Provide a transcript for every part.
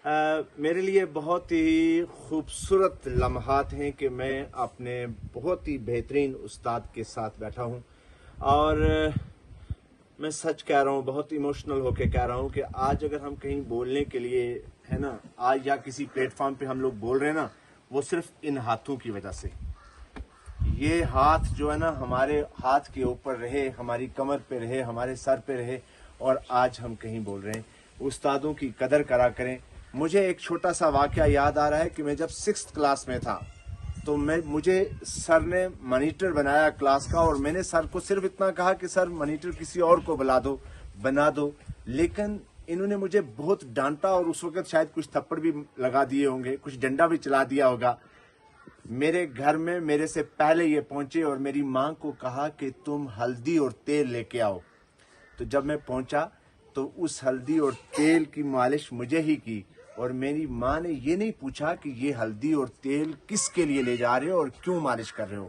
میرے لیے بہت ہی خوبصورت لمحات ہیں کہ میں اپنے بہت ہی بہترین استاد کے ساتھ بیٹھا ہوں، اور میں سچ کہہ رہا ہوں، بہت ایموشنل ہو کے کہہ رہا ہوں کہ آج اگر ہم کہیں بولنے کے لیے ہے نا، آج یا کسی پلیٹ فارم پہ ہم لوگ بول رہے ہیں نا، وہ صرف ان ہاتھوں کی وجہ سے۔ یہ ہاتھ جو ہے نا، ہمارے ہاتھ کے اوپر رہے، ہماری کمر پہ رہے، ہمارے سر پہ رہے، اور آج ہم کہیں بول رہے ہیں۔ استادوں کی قدر کرا کریں۔ مجھے ایک چھوٹا سا واقعہ یاد آ رہا ہے کہ میں جب 6th کلاس میں تھا تو مجھے سر نے مانیٹر بنایا کلاس کا، اور میں نے سر کو صرف اتنا کہا کہ سر مانیٹر کسی اور کو بنا دو، لیکن انہوں نے مجھے بہت ڈانٹا، اور اس وقت شاید کچھ تھپڑ بھی لگا دیے ہوں گے، کچھ ڈنڈا بھی چلا دیا ہوگا۔ میرے گھر میں میرے سے پہلے یہ پہنچے اور میری ماں کو کہا کہ تم ہلدی اور تیل لے کے آؤ۔ تو جب میں پہنچا تو اس ہلدی اور تیل کی مالش مجھے ہی کی، اور میری ماں نے یہ نہیں پوچھا کہ یہ ہلدی اور تیل کس کے لیے لے جا رہے ہو اور کیوں مالش کر رہے ہو۔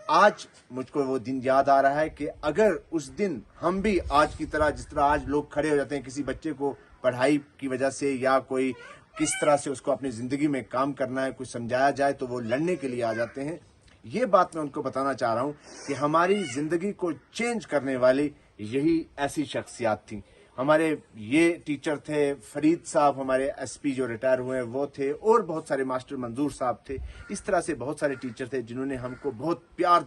آج مجھ کو وہ دن یاد آ رہا ہے کہ اگر اس دن ہم بھی آج کی طرح، جس طرح آج لوگ کھڑے ہو جاتے ہیں کسی بچے کو پڑھائی کی وجہ سے، یا کوئی کس طرح سے اس کو اپنی زندگی میں کام کرنا ہے، کچھ سمجھایا جائے تو وہ لڑنے کے لیے آ جاتے ہیں، یہ بات میں ان کو بتانا چاہ رہا ہوں کہ ہماری زندگی کو چینج کرنے والی یہی ایسی شخصیات تھیں۔ ہمارے یہ ٹیچر تھے فرید صاحب، ہمارے ایس پی جو ریٹائر ہوئے ہیں وہ تھے، اور بہت سارے ماسٹر منظور صاحب تھے۔ اس طرح سے بہت سارے ٹیچر تھے جنہوں نے ہم کو بہت پیار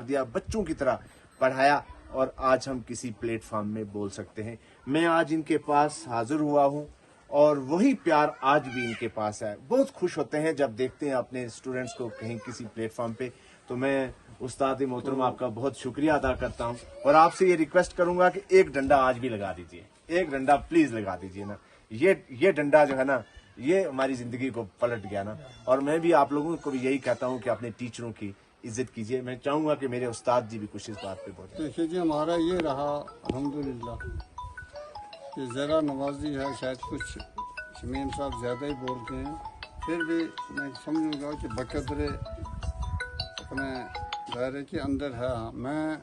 دیا، بچوں کی طرح پڑھایا، اور آج ہم کسی پلیٹ فارم میں بول سکتے ہیں۔ میں آج ان کے پاس حاضر ہوا ہوں، اور وہی پیار آج بھی ان کے پاس ہے۔ بہت خوش ہوتے ہیں جب دیکھتے ہیں اپنے اسٹوڈنٹس کو کہیں کسی پلیٹ فارم پہ۔ تو میں استاد محترم آپ کا بہت شکریہ ادا کرتا ہوں، اور آپ سے یہ ریکویسٹ کروں گا کہ ایک ڈنڈا آج بھی لگا دیجیے، ایک ڈنڈا پلیز لگا دیجیے نا۔ یہ ڈنڈا جو ہے نا، یہ ہماری زندگی کو پلٹ گیا نا۔ اور میں بھی آپ لوگوں کو بھی یہی کہتا ہوں کہ اپنے ٹیچروں کی عزت کیجیے۔ میں چاہوں گا کہ میرے استاد جی بھی کچھ اس بات پہ بولیں۔ دیکھیے جی، ہمارا یہ رہا الحمدللہ کہ ذرا نوازی ہے، شاید کچھ شمیم صاحب زیادہ ہی بولتے ہیں، پھر بھی میں سمجھوں گا کہ بقدر اپنے دائرے کے اندر ہے۔ میں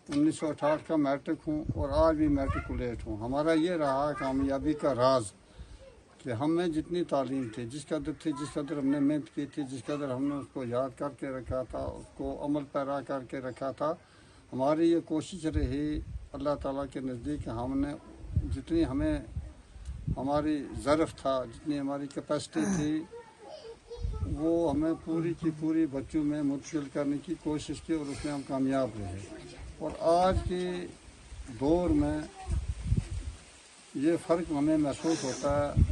1968 کا میٹرک ہوں، اور آج بھی میٹریکولیٹ ہوں۔ ہمارا یہ رہا کامیابی کا راز کہ ہم میں جتنی تعلیم تھی، جس قدر تھی، جس قدر ہم نے محنت کی تھی، جس قدر ہم نے اس کو یاد کر کے رکھا تھا، اس کو عمل پیرا کر کے رکھا تھا، ہماری یہ کوشش رہی اللہ تعالیٰ کے نزدیک کہ ہم نے جتنی ہماری ظرف تھا، جتنی ہماری کیپیسٹی تھی، وہ ہمیں پوری کی پوری بچوں میں منتقل کرنے کی کوشش کی، اور اس میں ہم کامیاب رہے۔ اور آج کے دور میں یہ فرق ہمیں محسوس ہوتا ہے۔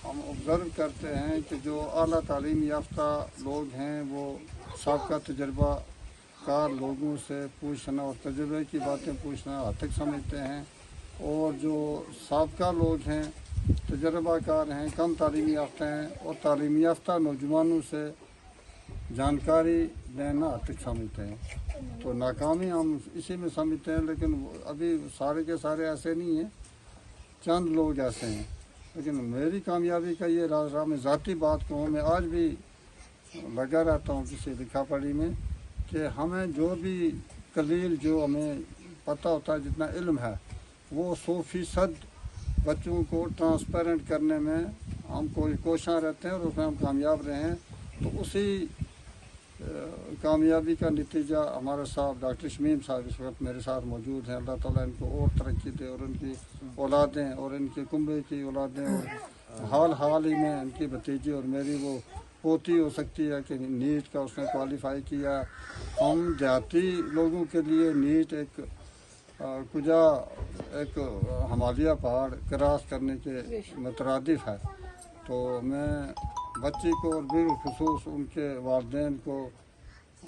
ہم آبزرو کرتے ہیں کہ جو اعلیٰ تعلیم یافتہ لوگ ہیں، وہ سابقہ تجربہ کار لوگوں سے پوچھنا اور تجربے کی باتیں پوچھنا حد تک سمجھتے ہیں، اور جو سابقہ لوگ ہیں، تجربہ کار ہیں، کم تعلیم یافتہ ہیں، اور تعلیم یافتہ نوجوانوں سے جانکاری لینا حد تک سمجھتے ہیں۔ تو ناکامی ہم اسی میں سمجھتے ہیں، لیکن ابھی سارے کے سارے ایسے نہیں ہیں، چند لوگ ایسے ہیں۔ لیکن میری کامیابی کا یہ راز رہا، میں ذاتی بات کہوں، میں آج بھی لگا رہتا ہوں کسی لکھا پڑھی میں کہ ہمیں جو بھی قلیل جو ہمیں پتہ ہوتا ہے، جتنا علم ہے، وہ 100% بچوں کو ٹرانسپیرنٹ کرنے میں ہم کوشاں رہتے ہیں، اور اس میں ہم کامیاب رہے ہیں۔ تو اسی کامیابی کا نتیجہ ہمارے صاحب ڈاکٹر شمیم صاحب اس وقت میرے ساتھ موجود ہیں۔ اللہ تعالیٰ ان کو اور ترقی دے، اور ان کی اولادیں، اور ان کے کنبے کی اولادیں، اور حال ہی میں ان کی بھتیجی اور میری وہ پوتی ہو سکتی ہے کہ نیٹ کا اس نے کوالیفائی کیا۔ ہم دیہاتی لوگوں کے لیے نیٹ ایک ہمالیہ پہاڑ کراس کرنے کے مترادف ہے۔ تو میں بچی کو، اور بالخصوص ان کے والدین کو،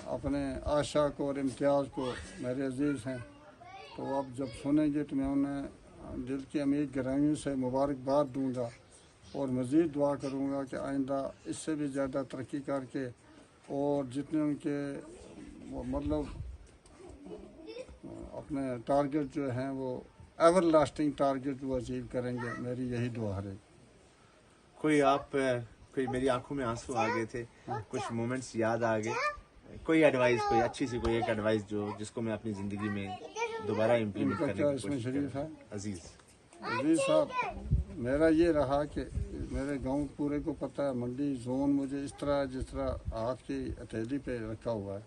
اپنے عائشہ کو اور امتیاز کو، میرے عزیز ہیں، تو اب جب سنیں گے تو میں انہیں دل کی امید گرائیوں سے مبارکباد دوں گا، اور مزید دعا کروں گا کہ آئندہ اس سے بھی زیادہ ترقی کر کے، اور جتنے ان کے مطلب اپنے ٹارگٹ جو ہیں وہ ایور لاسٹنگ ٹارگٹ وہ اچیو کریں گے۔ میری یہی دعا ہے۔ کوئی میری آنکھوں میں آنسو آ گئے تھے، کچھ مومنٹس یاد آ گئے۔ کوئی ایڈوائس، کوئی اچھی سی کوئی ایک ایڈوائس جس کو میں اپنی زندگی میں دوبارہ امپلیمنٹ کرنے کی کوشش کروں۔ ہے عزیز صاحب، میرا یہ رہا کہ میرے گاؤں پورے کو پتہ ہے منڈی زون مجھے اس طرح جس طرح ہاتھ کی ہتھیلی پہ رکھا ہوا ہے.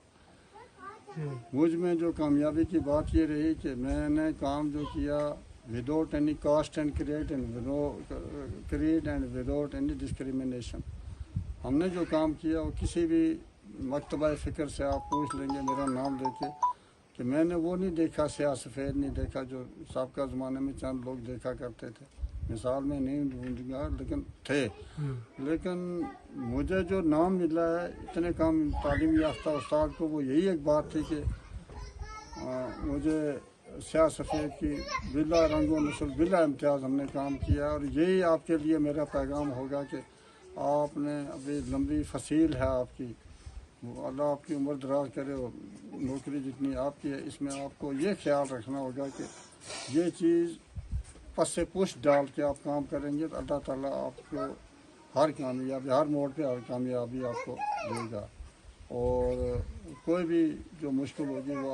مجھ میں جو کامیابی کی بات یہ رہی کہ میں نے کام جو کیا without any cost and create and without any discrimination. ہم نے جو کام کیا وہ کسی بھی مکتبہ فکر سے آپ پوچھ لیں گے میرا نام لے کے کہ میں نے وہ نہیں دیکھا سیاہ سفید نہیں دیکھا جو سابقہ زمانے میں چند لوگ دیکھا کرتے تھے. مثال میں نہیں ڈھونڈوں گا لیکن تھے. لیکن مجھے جو نام ملا ہے اتنے کام تعلیم یافتہ استاد کو وہ یہی ایک بات تھی کہ مجھے سیاہ سفید کی بلا رنگ و نسل بلا امتیاز ہم نے کام کیا. اور یہی آپ کے لیے میرا پیغام ہوگا کہ آپ نے ابھی لمبی فصیل ہے آپ کی, اللہ آپ کی عمر دراز کرے اور نوکری جتنی آپ کی ہے اس میں آپ کو یہ خیال رکھنا ہوگا کہ یہ چیز پس سے پش ڈال کے آپ کام کریں گے تو اللہ تعالیٰ آپ کو ہر کامیابی ہر موڑ پہ ہر کامیابی آپ کو دے گا. اور کوئی بھی جو مشکل ہوگی وہ